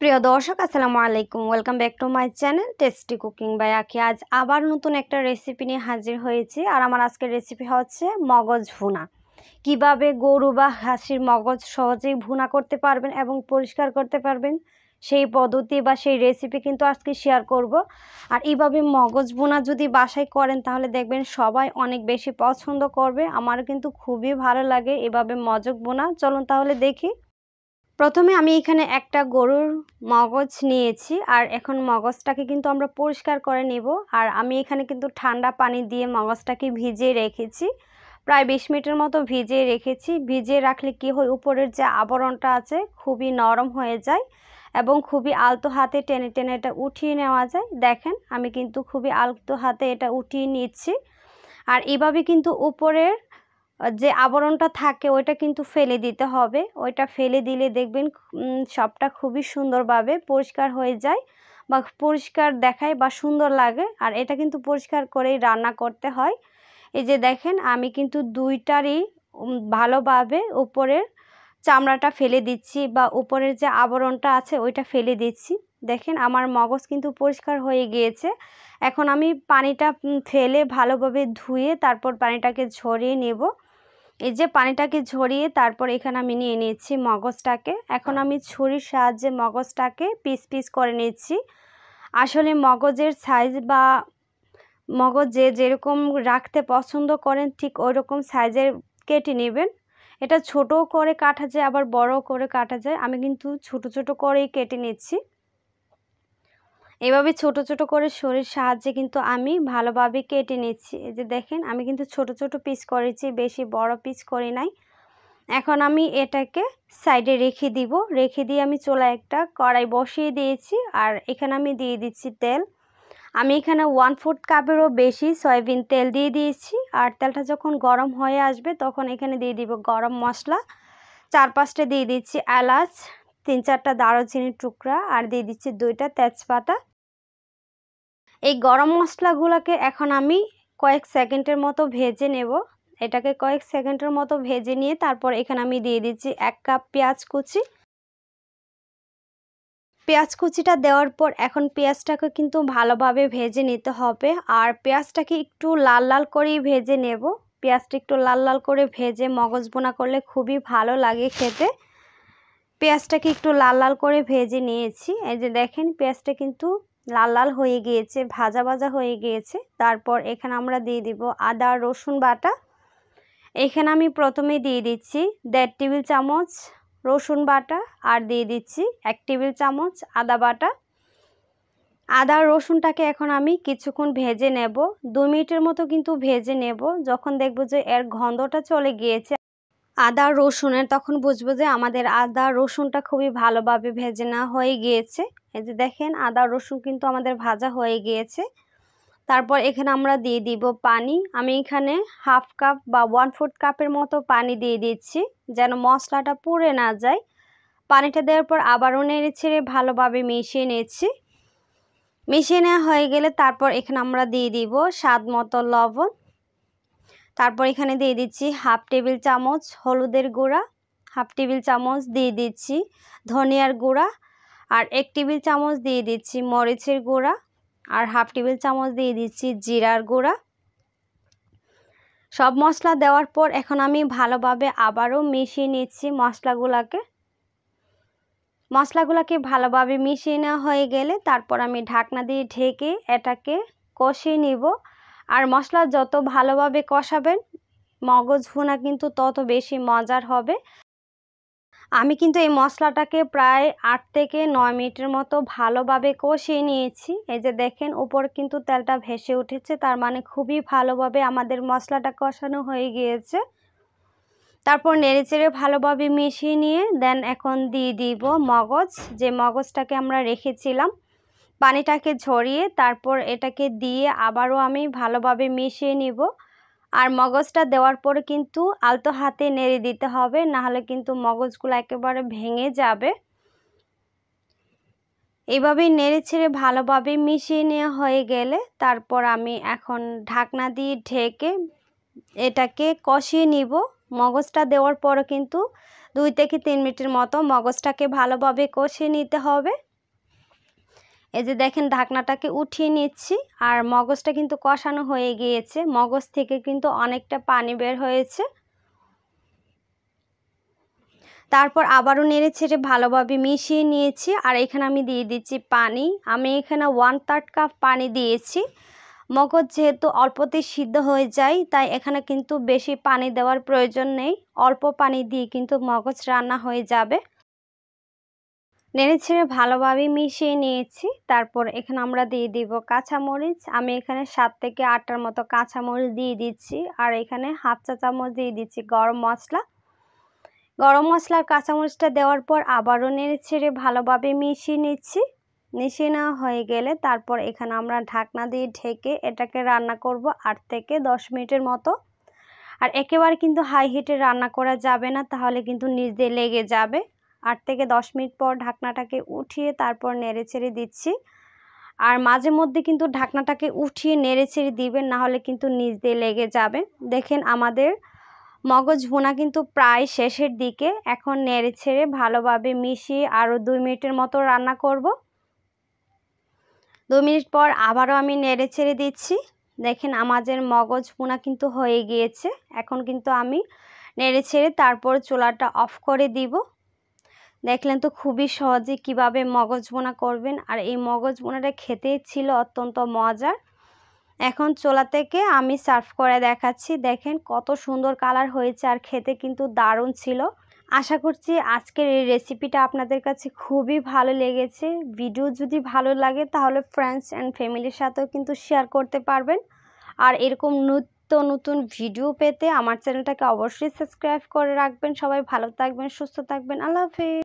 প্রিয় দর্শক আসসালামু আলাইকুম, welcome back to my channel tasty cooking by Ankhi. আজ আবার নতুন একটা রেসিপি নিয়ে হাজির হয়েছি। আর আমার আজকের রেসিপি হচ্ছে মগজ ভুনা। কিভাবে গরু বা হাঁসের মগজ সহজেই ভুনা করতে পারবেন এবং পরিষ্কার করতে পারবেন, সেই পদ্ধতি বা সেই রেসিপি কিন্তু আজকে শেয়ার করব। আর এইভাবে মগজ ভুনা যদি বাসায় করেন তাহলে দেখবেন সবাই অনেক বেশি পছন্দ করবে। আমারও কিন্তু খুবই ভালো লাগে এভাবে মগজ ভুনা। চলুন তাহলে দেখি। প্রথমে আমি এখানে একটা গরুর মগজ নিয়েছি, আর এখন মগজটাকে কিন্তু আমরা পরিষ্কার করে নেব। আর আমি এখানে কিন্তু ঠান্ডা পানি দিয়ে মগজটাকে ভিজিয়ে রেখেছি, প্রায় 20 মিনিটের মতো ভিজিয়ে রেখেছি। ভিজিয়ে রাখলে কি হয়, উপরের যে আবরণটা আছে খুবই নরম হয়ে যায় এবং খুবই আলতো হাতে টেনে টেনে এটা উঠিয়ে নেওয়া যায়। দেখেন আমি কিন্তু খুবই আলতো হাতে এটা উঠিয়ে নিচ্ছি। আর এভাবে কিন্তু উপরের যে আবরণটা থাকে ওইটা কিন্তু ফেলে দিতে হবে। ওইটা ফেলে দিলে দেখবেন সবটা খুবই সুন্দরভাবে পরিষ্কার হয়ে যায় বা পরিষ্কার দেখায় বা সুন্দর লাগে। আর এটা কিন্তু পরিষ্কার করেই রান্না করতে হয়। এই যে দেখেন আমি কিন্তু দুইটারই ভালোভাবে উপরের চামড়াটা ফেলে দিচ্ছি বা উপরের যে আবরণটা আছে ওইটা ফেলে দিচ্ছি। দেখেন আমার মগজ কিন্তু পরিষ্কার হয়ে গিয়েছে। এখন আমি পানিটা ফেলে ভালোভাবে ধুয়ে তারপর পানিটাকে ঝরিয়ে নেব। এই যে পানিটাকে ঝরিয়ে তারপর এখানে আমি নিয়ে নিচ্ছি মগজটাকে। এখন আমি ছুরির সাহায্যে মগজটাকে পিস পিস করে নিচ্ছি। আসলে মগজের সাইজ বা মগজ যে যেরকম রাখতে পছন্দ করেন ঠিক ওই রকম সাইজের কেটে নেবেন। এটা ছোটো করে কাটা যায় আবার বড় করে কাটা যায়। আমি কিন্তু ছোট ছোট করেই কেটে নিচ্ছি। এভাবে ছোট ছোট করে ছুরির সাহায্যে কিন্তু আমি ভালোভাবে কেটে নিচ্ছি। এই যে দেখেন আমি কিন্তু ছোট ছোট পিস করেছি, বেশি বড় পিস করি নাই। এখন আমি এটাকে সাইডে রেখে দিব। রেখে দিয়ে আমি চুলায় একটা কড়াই বসিয়ে দিয়েছি। আর এখানে আমি দিয়ে দিচ্ছি তেল। আমি এখানে 1/4 কাপেরও বেশি সয়াবিন তেল দিয়ে দিয়েছি। আর তেলটা যখন গরম হয়ে আসবে তখন এখানে দিয়ে দিব গরম মশলা, 4-5টা দিয়ে দিচ্ছি এলাচ, 3-4টা দারুচিনির টুকরা, আর দিয়ে দিচ্ছি 2টা তেজপাতা। এই গরম মশলাগুলোকে এখন আমি কয়েক সেকেন্ডের মতো ভেজে নেব। এটাকে কয়েক সেকেন্ডের মতো ভেজে নিয়ে তারপর এখানে আমি দিয়ে দিচ্ছি 1 কাপ পেঁয়াজ কুচি। পেঁয়াজ কুচিটা দেওয়ার পর এখন পেঁয়াজটাকে কিন্তু ভালোভাবে ভেজে নিতে হবে। আর পেঁয়াজটাকে একটু লাল লাল করেই ভেজে নেব। পেঁয়াজটা একটু লাল লাল করে ভেজে মগজ ভুনা করলে খুবই ভালো লাগে খেতে। পেঁয়াজটাকে একটু লাল লাল করে ভেজে নিয়েছি। এই যে দেখেন পেঁয়াজটা কিন্তু লাল লাল হয়ে গিয়েছে, ভাজা ভাজা হয়ে গিয়েছে। তারপর এখানে আমরা দিয়ে দিব আদা রসুন বাটা। এখানে আমি প্রথমে দিয়ে দিচ্ছি 1.5 টেবিল চামচ রসুন বাটা, আর দিয়ে দিচ্ছি 1 টেবিল চামচ আদা বাটা। আদা রসুনটাকে এখন আমি কিছুক্ষণ ভেজে নেব, 2 মিনিটের মতো কিন্তু ভেজে নেব। যখন দেখব যে এর গন্ধটা চলে গিয়েছে আদা রসুনের, তখন বুঝবো যে আমাদের আদা রসুনটা খুবই ভালোভাবে ভেজে নেওয়া হয়ে গিয়েছে। এই যে দেখেন আদা রসুন কিন্তু আমাদের ভাজা হয়ে গিয়েছে। তারপর এখানে আমরা দিয়ে দিব পানি। আমি এখানে 1/2 কাপ বা 1/4 কাপের মতো পানি দিয়ে দিচ্ছি যেন মশলাটা পুড়ে না যায়। পানিটা দেওয়ার পর আবারও নেড়ে ছেড়ে ভালোভাবে মিশিয়ে নিচ্ছি। মিশিয়ে নেওয়া হয়ে গেলে তারপর এখানে আমরা দিয়ে দিব স্বাদ মতো লবণ। তারপর এখানে দিয়ে দিচ্ছি 1/2 টেবিল চামচ হলুদের গুঁড়া, 1/2 টেবিল চামচ দিয়ে দিচ্ছি ধনিয়ার গুঁড়া, আর 1 টেবিল চামচ দিয়ে দিচ্ছি মরিচের গুঁড়া, আর 1/2 টেবিল চামচ দিয়ে দিচ্ছি জিরার গুঁড়া। সব মশলা দেওয়ার পর এখন আমি ভালোভাবে আবারও মিশিয়ে নিচ্ছি মশলাগুলোকে ভালোভাবে মিশিয়ে নেওয়া হয়ে গেলে তারপর আমি ঢাকনা দিয়ে ঢেকে এটাকে কষিয়ে নিব। আর মশলা যত ভালোভাবে কষাবেন মগজ ভুনা কিন্তু তত বেশি মজার হবে। আমি কিন্তু এই মশলাটাকে প্রায় 8 থেকে 9 মিনিটের মতো ভালোভাবে কষিয়ে নিয়েছি। এই যে দেখেন উপর কিন্তু তেলটা ভেসে উঠেছে, তার মানে খুবই ভালোভাবে আমাদের মশলাটা কষানো হয়ে গিয়েছে। তারপর নেড়েচেড়ে ভালোভাবে মিশিয়ে নিয়ে দেন এখন দিয়ে দিব যে মগজটাকে আমরা রেখেছিলাম পানিটাকে ঝরিয়ে, তারপর এটাকে দিয়ে আবারও আমি ভালোভাবে মিশিয়ে নিব। আর মগজটা দেওয়ার পরে কিন্তু আলতো হাতে নেড়ে দিতে হবে, না হলে কিন্তু মগজগুলো একেবারে ভেঙে যাবে। এইভাবেই নেড়ে ছেড়ে ভালোভাবে মিশিয়ে নেওয়া হয়ে গেলে তারপর আমি এখন ঢাকনা দিয়ে ঢেকে এটাকে কষিয়ে নিব। মগজটা দেওয়ার পরে কিন্তু 2 থেকে 3 মিনিটের মতো মগজটাকে ভালোভাবে কষিয়ে নিতে হবে। এই যে দেখেন ঢাকনাটাকে উঠিয়ে নিচ্ছি আর মগজটা কিন্তু কষানো হয়ে গিয়েছে, মগজ থেকে কিন্তু অনেকটা পানি বের হয়েছে। তারপর আবারও নেড়ে ছেড়ে ভালোভাবে মিশিয়ে নিয়েছি আর এখানে আমি দিয়ে দিচ্ছি পানি। আমি এখানে 1/3 কাপ পানি দিয়েছি। মগজ যেহেতু অল্পতেই সিদ্ধ হয়ে যায় তাই এখানে কিন্তু বেশি পানি দেওয়ার প্রয়োজন নেই, অল্প পানি দিয়ে কিন্তু মগজ রান্না হয়ে যাবে। নেড়ে ছেড়ে ভালোভাবে মিশিয়ে নিয়েছি। তারপর এখানে আমরা দিয়ে দিব কাঁচামরিচ। আমি এখানে 7 থেকে 8টার মতো কাঁচামরিচ দিয়ে দিচ্ছি আর এখানে হাফ চা চামচ দিয়ে দিচ্ছি গরম মশলা। গরম মশলার কাঁচামরিচটা দেওয়ার পর আবারও নেড়ে ছেড়ে ভালোভাবে মিশিয়ে নিচ্ছি। মিশিয়ে নেওয়া হয়ে গেলে তারপর এখানে আমরা ঢাকনা দিয়ে ঢেকে এটাকে রান্না করব 8 থেকে 10 মিনিটের মতো। আর একেবারে কিন্তু হাই হিটে রান্না করা যাবে না, তাহলে কিন্তু নিচ দিয়ে লেগে যাবে। 8 থেকে 10 মিনিট পর ঢাকনাটাকে উঠিয়ে তারপর নেড়ে ছেড়ে দিচ্ছি। আর মাঝে মধ্যে কিন্তু ঢাকনাটাকে উঠিয়ে নেড়ে ছেড়ে দিবেন, না হলে কিন্তু নিচ দিয়ে লেগে যাবে। দেখেন আমাদের মগজ ভুনা কিন্তু প্রায় শেষের দিকে। এখন নেড়ে ছেড়ে ভালোভাবে মিশিয়ে আরও 2 মিনিটের মতো রান্না করব। 2 মিনিট পর আবারও আমি নেড়ে ছেড়ে দিচ্ছি। দেখেন আমাদের মগজ ভুনা কিন্তু হয়ে গিয়েছে। এখন কিন্তু আমি নেড়ে ছেড়ে তারপর চুলাটা অফ করে দিব। দেখলেন তো খুবই সহজে কিভাবে মগজ ভুনা করবেন, আর এই মগজ ভুনাটা খেতে ছিল অত্যন্ত মজার। এখন চুলা থেকে আমি সার্ভ করে দেখাচ্ছি। দেখেন কত সুন্দর কালার হয়েছে আর খেতে কিন্তু দারুণ ছিল। আশা করছি আজকের এই রেসিপিটা আপনাদের কাছে খুবই ভালো লেগেছে। ভিডিও যদি ভালো লাগে তাহলে ফ্রেন্ডস অ্যান্ড ফ্যামিলির সাথেও কিন্তু শেয়ার করতে পারবেন। আর এরকম নিত্য নতুন ভিডিও পেতে আমার চ্যানেলটাকে অবশ্যই সাবস্ক্রাইব করে রাখবেন। সবাই ভালো থাকবেন, সুস্থ থাকবেন। আল্লাহ হাফেজ।